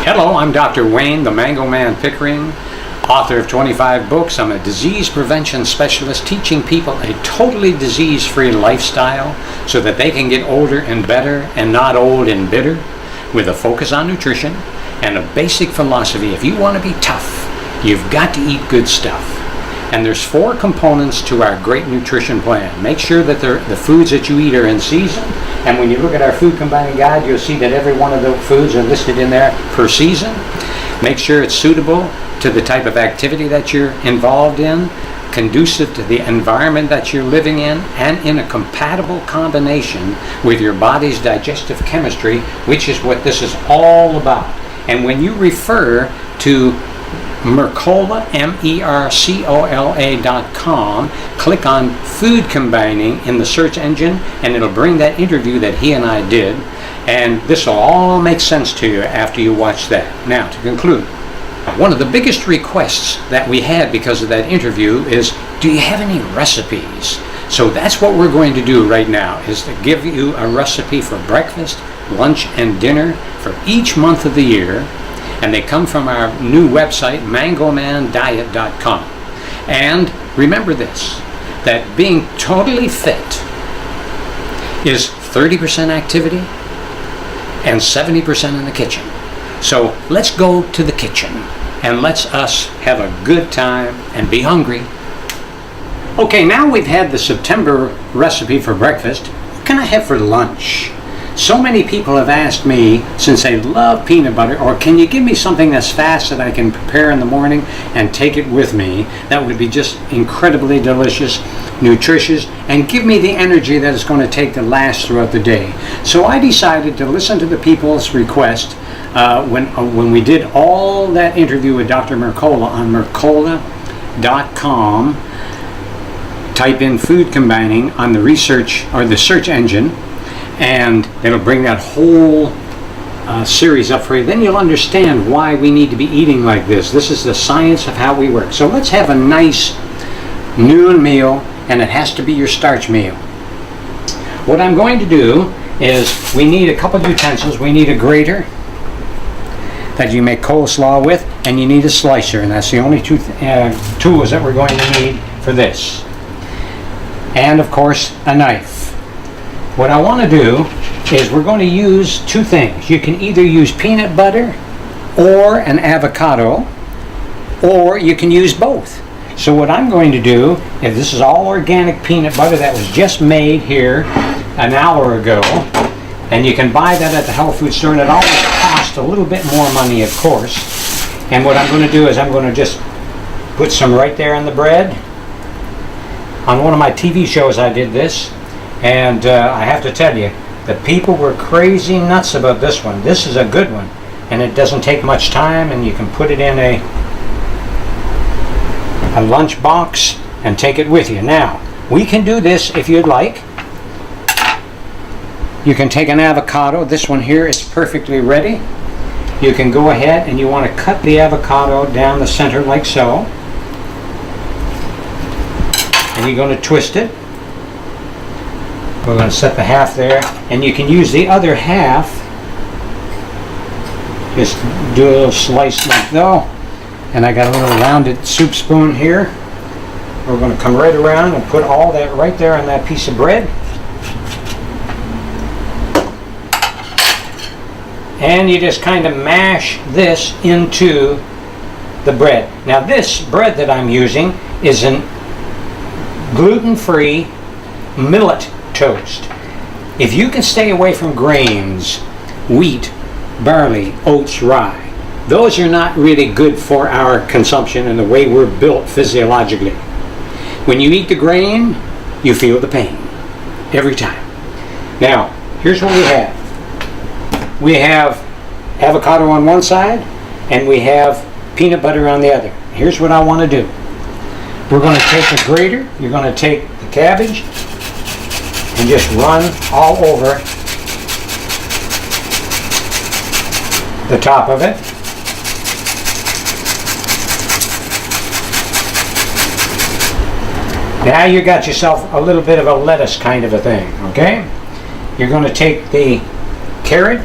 Hello, I'm Dr. Wayne, the Mango Man Pickering, author of 25 books. I'm a disease prevention specialist teaching people a totally disease-free lifestyle so that they can get older and better and not old and bitter, with a focus on nutrition and a basic philosophy. If you want to be tough, you've got to eat good stuff. And there's 4 components to our great nutrition plan. Make sure that the foods that you eat are in season. And when you look at our food combining guide, you'll see that every one of the foods are listed in there per season. Make sure it's suitable to the type of activity that you're involved in, conducive to the environment that you're living in, and in a compatible combination with your body's digestive chemistry, which is what this is all about. And when you refer to Mercola, MERCOLA.com, click on food combining in the search engine, and it'll bring that interview that he and I did, and this will all make sense to you after you watch that. Now, to conclude, one of the biggest requests that we had because of that interview is, do you have any recipes? So that's what we're going to do right now, is to give you a recipe for breakfast, lunch, and dinner for each month of the year. And they come from our new website, mangomandiet.com. And remember this, that being totally fit is 30% activity and 70% in the kitchen. So let's go to the kitchen and let's us have a good time and be hungry. Okay, now we've had the September recipe for breakfast. What can I have for lunch? So many people have asked me, since they love peanut butter, or can you give me something that's fast that I can prepare in the morning and take it with me that would be just incredibly delicious, nutritious, and give me the energy that it's going to take to last throughout the day. So I decided to listen to the people's request when we did all that interview with Dr. Mercola on Mercola.com. Type in food combining on the research or the search engine, and it'll bring that whole series up for you. Then you'll understand why we need to be eating like this. This is the science of how we work. So let's have a nice noon meal, and it has to be your starch meal. What I'm going to do is, we need a couple of utensils. We need a grater that you make coleslaw with, and you need a slicer, and that's the only two tools that we're going to need for this. And of course, a knife. What I want to do is, we're going to use 2 things. You can either use peanut butter or an avocado, or you can use both. So what I'm going to do, if this is all organic peanut butter that was just made here an hour ago, and you can buy that at the health food store, and it always costs a little bit more money, of course. And what I'm going to do is, I'm going to just put some right there on the bread. On one of my TV shows I did this. And I have to tell you, the people were crazy nuts about this one. This is a good one, and it doesn't take much time, and you can put it in a lunch box and take it with you. Now, we can do this if you'd like. You can take an avocado. This one here is perfectly ready. You can go ahead and you want to cut the avocado down the center like so. And you're going to twist it. We're going to set the half there, and you can use the other half. Just do a little slice like though, and I got a little rounded soup spoon here. We're going to come right around and put all that right there on that piece of bread. And you just kind of mash this into the bread. Now this bread that I'm using is an gluten-free millet toast. If you can stay away from grains, wheat, barley, oats, rye, those are not really good for our consumption and the way we're built physiologically. When you eat the grain, you feel the pain every time. Now, here's what we have. We have avocado on one side, and we have peanut butter on the other. Here's what I want to do. We're going to take the grater, you're going to take the cabbage, and just run all over the top of it. Now you got yourself a little bit of a lettuce kind of a thing, okay? You're going to take the carrot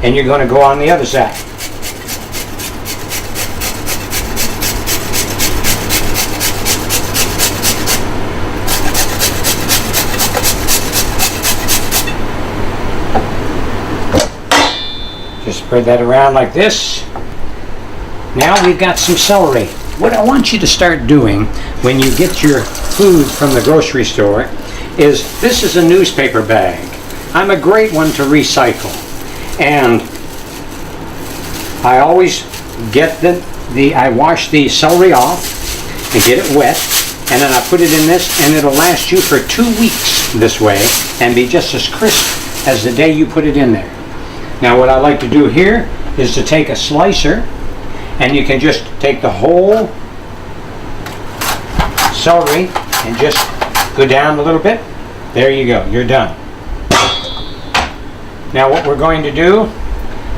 and you're going to go on the other side. Just spread that around like this. Now we've got some celery. What I want you to start doing when you get your food from the grocery store is, this is a newspaper bag. I'm a great one to recycle. And I always get I wash the celery off and get it wet, and then I put it in this, and it'll last you for 2 weeks this way and be just as crisp as the day you put it in there. Now what I like to do here is to take a slicer, and you can just take the whole celery and just go down a little bit. There you go, you're done. Now what we're going to do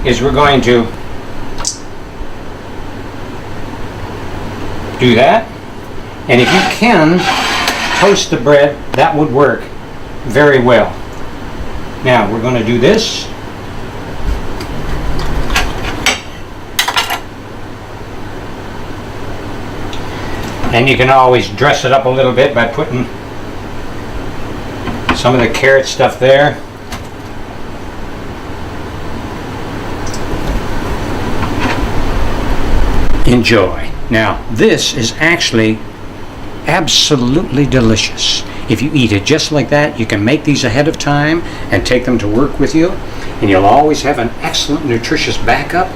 is we're going to do that, and if you can toast the bread, that would work very well. Now we're going to do this. And you can always dress it up a little bit by putting some of the carrot stuff there. Enjoy. Now, this is actually absolutely delicious. If you eat it just like that, you can make these ahead of time and take them to work with you, and you'll always have an excellent nutritious backup.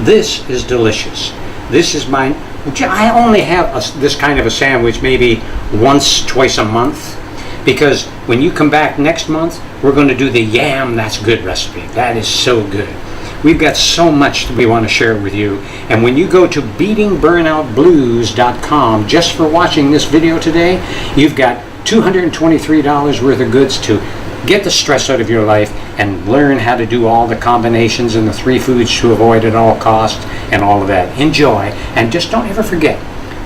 This is delicious. This is mine. I only have this kind of a sandwich maybe once, twice a month, because when you come back next month, we're going to do the yam that's good recipe. That is so good. We've got so much that we want to share with you. And when you go to beatingburnoutblues.com, just for watching this video today, you've got $223 worth of goods to get the stress out of your life and learn how to do all the combinations and the 3 foods to avoid at all costs and all of that. Enjoy, and just don't ever forget,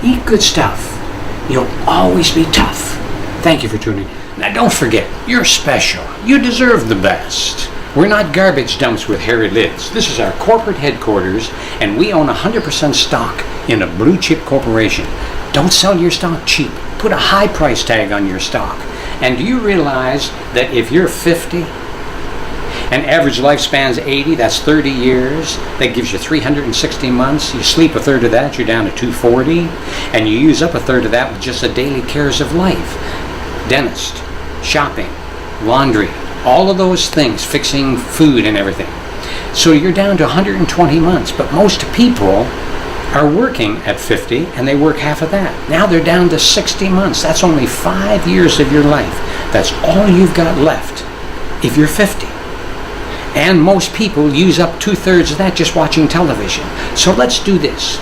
eat good stuff. You'll always be tough. Thank you for tuning in. Now don't forget, you're special. You deserve the best. We're not garbage dumps with hairy lids. This is our corporate headquarters, and we own 100% stock in a blue chip corporation. Don't sell your stock cheap. Put a high price tag on your stock. And do you realize that if you're 50 and average lifespan's 80, that's 30 years, that gives you 360 months. You sleep a third of that, you're down to 240, and you use up a third of that with just the daily cares of life. Dentist, shopping, laundry, all of those things, fixing food and everything. So you're down to 120 months, but most people are working at 50 and they work half of that. Now they're down to 60 months. That's only 5 years of your life. That's all you've got left if you're 50. And most people use up 2/3 of that just watching television. So let's do this.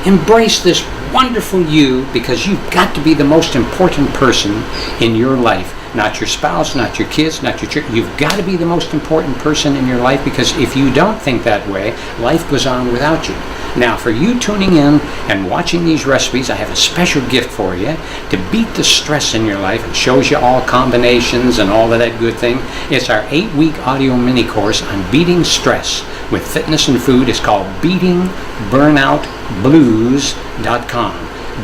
Embrace this wonderful you, because you've got to be the most important person in your life. Not your spouse, not your kids, not your church. You've got to be the most important person in your life, because if you don't think that way, life goes on without you. Now, for you tuning in and watching these recipes, I have a special gift for you to beat the stress in your life. It shows you all combinations and all of that good thing. It's our 8-week audio mini course on beating stress with fitness and food. It's called beatingburnoutablues.com.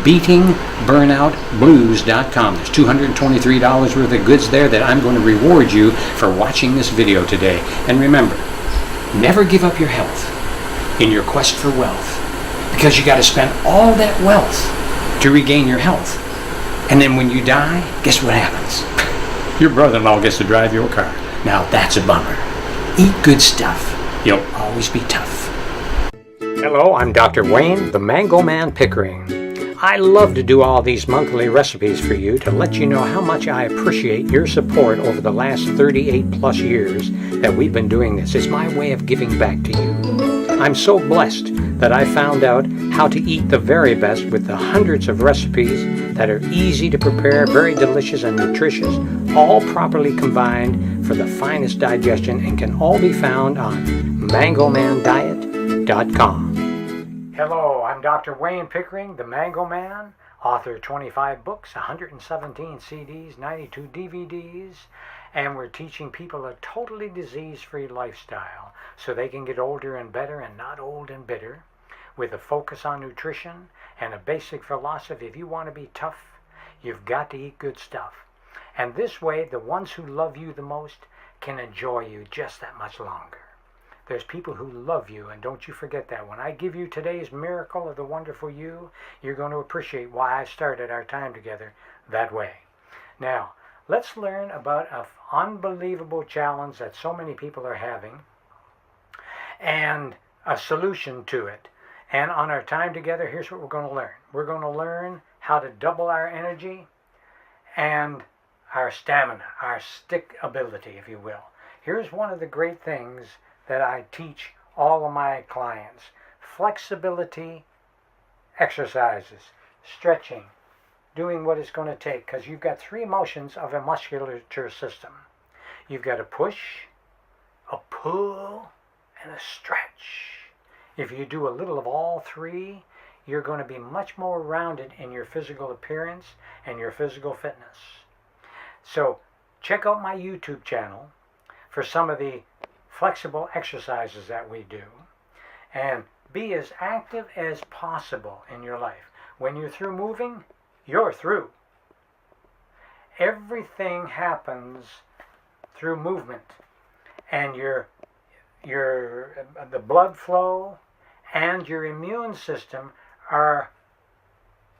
beatingburnoutablues.com. There's $223 worth of goods there that I'm going to reward you for watching this video today. And remember, never give up your health in your quest for wealth, because you got to spend all that wealth to regain your health. And then when you die, guess what happens? Your brother-in-law gets to drive your car. Now that's a bummer. Eat good stuff. You'll always be tough. Hello, I'm Dr. Wayne, the Mango Man Pickering. I love to do all these monthly recipes for you to let you know how much I appreciate your support over the last 38 plus years that we've been doing this. It's my way of giving back to you. I'm so blessed that I found out how to eat the very best with the hundreds of recipes that are easy to prepare, very delicious and nutritious, all properly combined for the finest digestion, and can all be found on mangomandiet.com. Hello, I'm Dr. Wayne Pickering, the Mango Man, author of 25 books, 117 CDs, 92 DVDs, and we're teaching people a totally disease-free lifestyle so they can get older and better and not old and bitter, with a focus on nutrition and a basic philosophy. If you want to be tough, you've got to eat good stuff. And this way, the ones who love you the most can enjoy you just that much longer. There's people who love you, and don't you forget that. When I give you today's miracle of the wonderful you, you're going to appreciate why I started our time together that way. Now, let's learn about an unbelievable challenge that so many people are having and a solution to it. And on our time together, here's what we're going to learn. We're going to learn how to double our energy and our stamina, our stick ability, if you will. Here's one of the great things that I teach all of my clients. Flexibility exercises, stretching, doing what it's going to take, because you've got three motions of a musculature system. You've got a push, a pull, and a stretch. If you do a little of all three, you're going to be much more rounded in your physical appearance and your physical fitness. So check out my YouTube channel for some of the flexible exercises that we do, and be as active as possible in your life. When you're through moving, you're through. Everything happens through movement, and the blood flow and your immune system are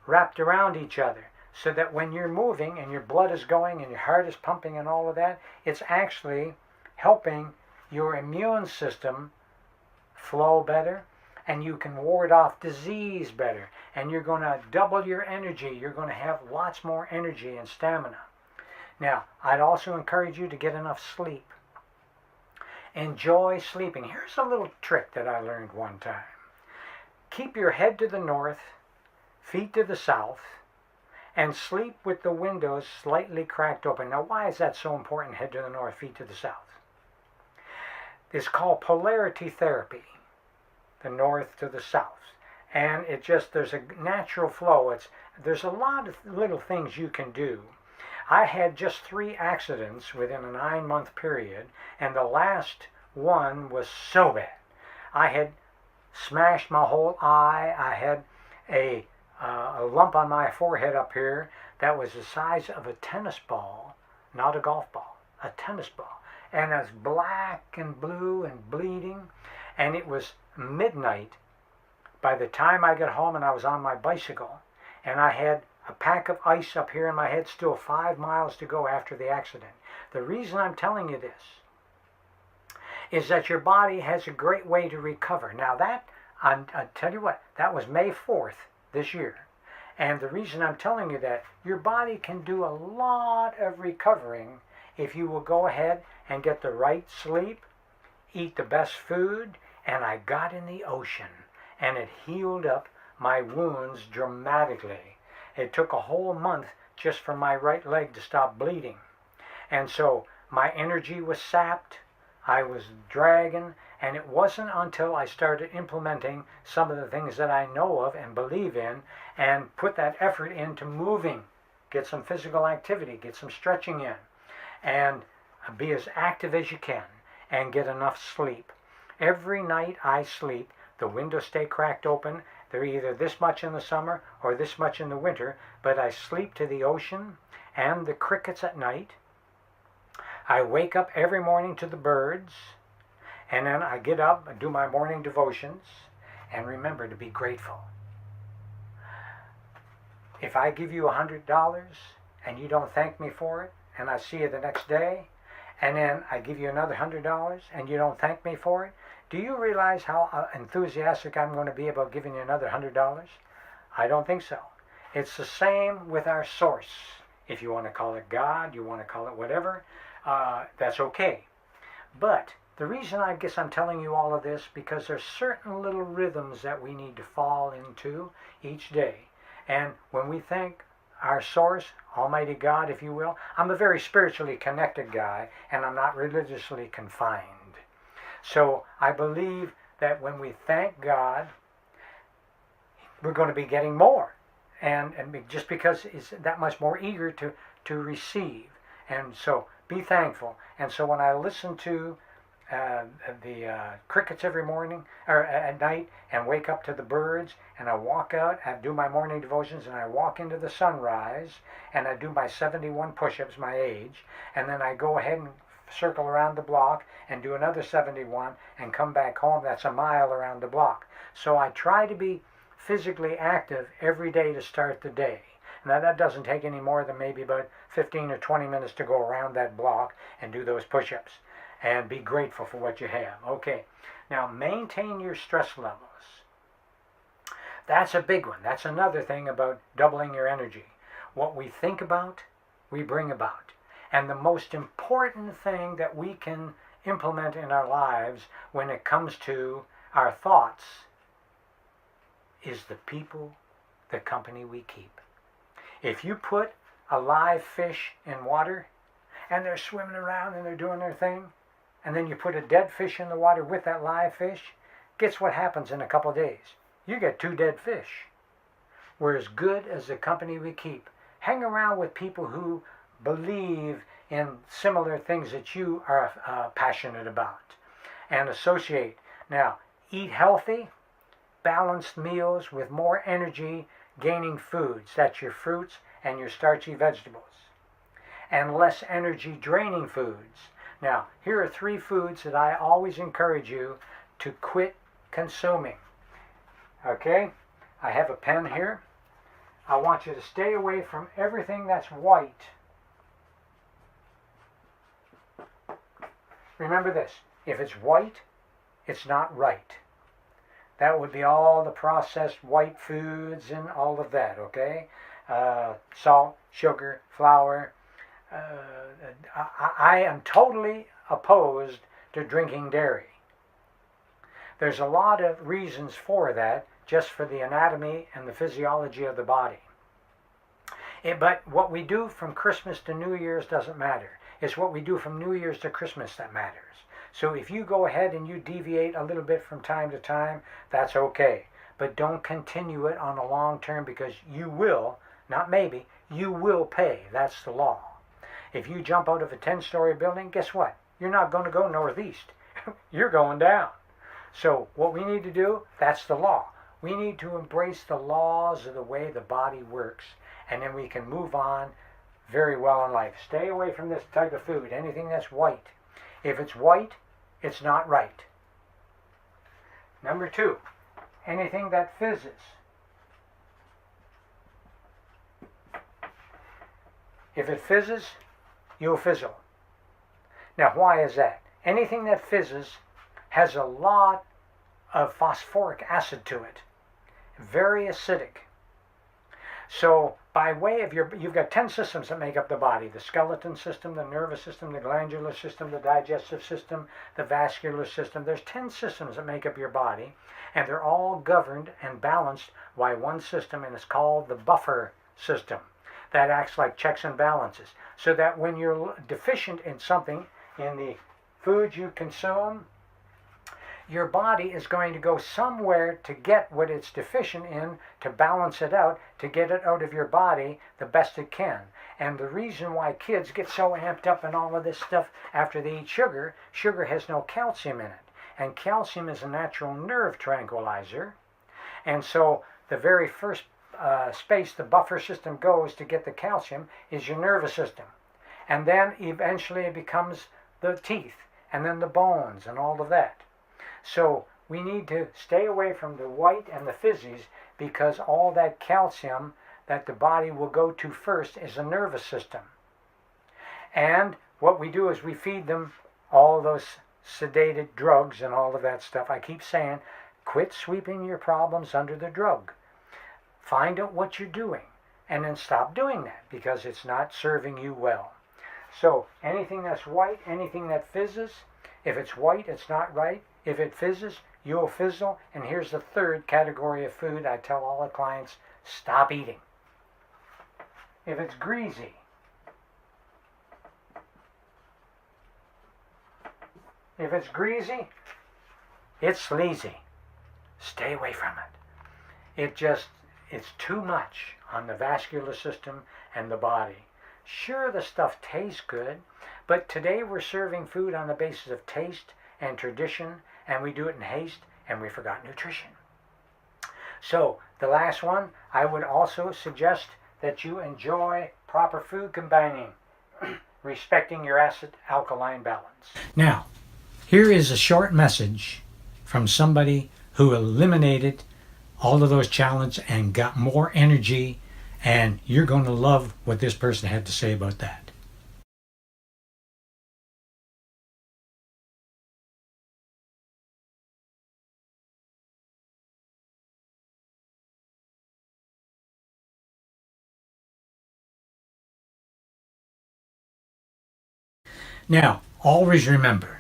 wrapped around each other, so that when you're moving and your blood is going and your heart is pumping and all of that, it's actually helping your immune system flow better, and you can ward off disease better, and you're going to double your energy. You're going to have lots more energy and stamina. Now, I'd also encourage you to get enough sleep. Enjoy sleeping. Here's a little trick that I learned one time. Keep your head to the north, feet to the south, and sleep with the windows slightly cracked open. Now, why is that so important, head to the north, feet to the south? It's called polarity therapy, the north to the south. And there's a natural flow. There's a lot of little things you can do. I had just 3 accidents within a 9-month period, and the last one was so bad. I had smashed my whole eye. I had a lump on my forehead up here that was the size of a tennis ball, not a golf ball, a tennis ball. And it was black and blue and bleeding, and it was midnight by the time I got home, and I was on my bicycle, and I had a pack of ice up here in my head, still 5 miles to go after the accident. The reason I'm telling you this is that your body has a great way to recover. Now I tell you what, that was May 4th this year. And the reason I'm telling you that, your body can do a lot of recovering if you will go ahead and get the right sleep, eat the best food, and I got in the ocean, and it healed up my wounds dramatically. It took a whole month just for my right leg to stop bleeding. And so my energy was sapped, I was dragging, and it wasn't until I started implementing some of the things that I know of and believe in, and put that effort into moving, get some physical activity, get some stretching in, and be as active as you can, and get enough sleep. Every night I sleep, the windows stay cracked open. They're either this much in the summer or this much in the winter, but I sleep to the ocean and the crickets at night. I wake up every morning to the birds, and then I get up and do my morning devotions, and remember to be grateful. If I give you $100 and you don't thank me for it, and I see you the next day, and then I give you another $100 and you don't thank me for it, do you realize how enthusiastic I'm going to be about giving you another $100? I don't think so. It's the same with our source. If you want to call it God, you want to call it whatever, that's okay. But the reason I guess I'm telling you all of this, because there's certain little rhythms that we need to fall into each day. And when we thank our source, Almighty God, if you will, I'm a very spiritually connected guy, and I'm not religiously confined. So I believe that when we thank God, we're going to be getting more. And just because it's that much more eager to receive. And so be thankful. And so when I listen to the crickets every morning or at night, and wake up to the birds, and I walk out, I do my morning devotions, and I walk into the sunrise, and I do my 71 push-ups, my age, and then I go ahead and circle around the block and do another 71 and come back home. That's a mile around the block. So I try to be physically active every day to start the day. Now that doesn't take any more than maybe about 15 or 20 minutes to go around that block and do those push-ups and be grateful for what you have. Okay, now maintain your stress levels. That's a big one. That's another thing about doubling your energy. What we think about, we bring about. And the most important thing that we can implement in our lives when it comes to our thoughts is the people, the company we keep. If you put a live fish in water and they're swimming around and they're doing their thing, and then you put a dead fish in the water with that live fish, guess what happens in a couple of days? You get 2 dead fish. We're as good as the company we keep. Hang around with people who believe in similar things that you are passionate about, and associate. Now, eat healthy, balanced meals with more energy gaining foods. That's your fruits and your starchy vegetables. And less energy draining foods. Now, here are 3 foods that I always encourage you to quit consuming. Okay, I have a pen here. I want you to stay away from everything that's white. Remember this, if it's white, it's not right. That would be all the processed white foods and all of that, okay? Salt, sugar, flour. I am totally opposed to drinking dairy. There's a lot of reasons for that, just for the anatomy and the physiology of the body. But what we do from Christmas to New Year's doesn't matter. It's what we do from New Year's to Christmas that matters. So if you go ahead and you deviate a little bit from time to time, that's okay. But don't continue it on a long term, because you will, not maybe, you will pay. That's the law. If you jump out of a 10-story building, guess what? You're not going to go northeast. You're going down. So what we need to do, that's the law. We need to embrace the laws of the way the body works, and then we can move on very well in life. Stay away from this type of food, anything that's white. If it's white, it's not right. Number 2, anything that fizzes. If it fizzes, you'll fizzle. Now, why is that? Anything that fizzes has a lot of phosphoric acid to it. Very acidic. So by way of you've got 10 systems that make up the body: the skeleton system, the nervous system, the glandular system, the digestive system, the vascular system. There's 10 systems that make up your body, and they're all governed and balanced by one system, and it's called the buffer system. That acts like checks and balances, so that when you're deficient in something, in the food you consume, your body is going to go somewhere to get what it's deficient in, to balance it out, to get it out of your body the best it can. And the reason why kids get so amped up and all of this stuff after they eat sugar, sugar has no calcium in it. And calcium is a natural nerve tranquilizer. And so the very first space the buffer system goes to get the calcium is your nervous system. And then eventually it becomes the teeth, and then the bones, and all of that. So we need to stay away from the white and the fizzies, because all that calcium that the body will go to first is the nervous system. And what we do is we feed them all those sedated drugs and all of that stuff. I keep saying, quit sweeping your problems under the drug. Find out what you're doing, and then stop doing that, because it's not serving you well. So anything that's white, anything that fizzes, if it's white, it's not right. If it fizzes, you'll fizzle. And here's the 3rd category of food I tell all the clients: stop eating. If it's greasy, it's sleazy. Stay away from it. It's too much on the vascular system and the body. Sure, the stuff tastes good, but today we're serving food on the basis of taste and tradition, and we do it in haste, and we forgot nutrition. So, the last one, I would also suggest that you enjoy proper food combining. respecting your acid alkaline balance. Now, here is a short message from somebody who eliminated all of those challenges and got more energy, and you're going to love what this person had to say about that. Now, always remember,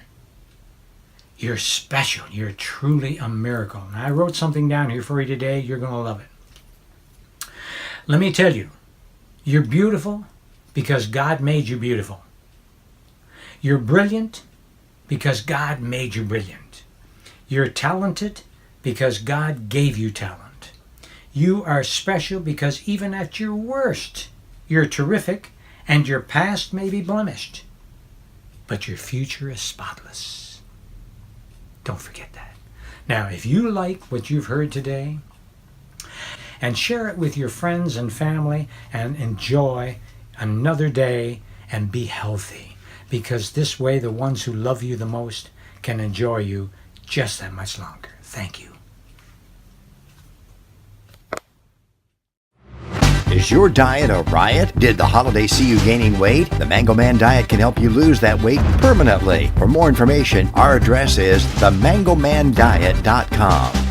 you're special. You're truly a miracle. And I wrote something down here for you today. You're going to love it. Let me tell you, you're beautiful because God made you beautiful. You're brilliant because God made you brilliant. You're talented because God gave you talent. You are special because even at your worst, you're terrific, and your past may be blemished, but your future is spotless. Don't forget that. Now, if you like what you've heard today, and share it with your friends and family, and enjoy another day and be healthy, because this way the ones who love you the most can enjoy you just that much longer. Thank you. Is your diet a riot? Did the holidays see you gaining weight? The Mango Man Diet can help you lose that weight permanently. For more information, our address is themangomandiet.com.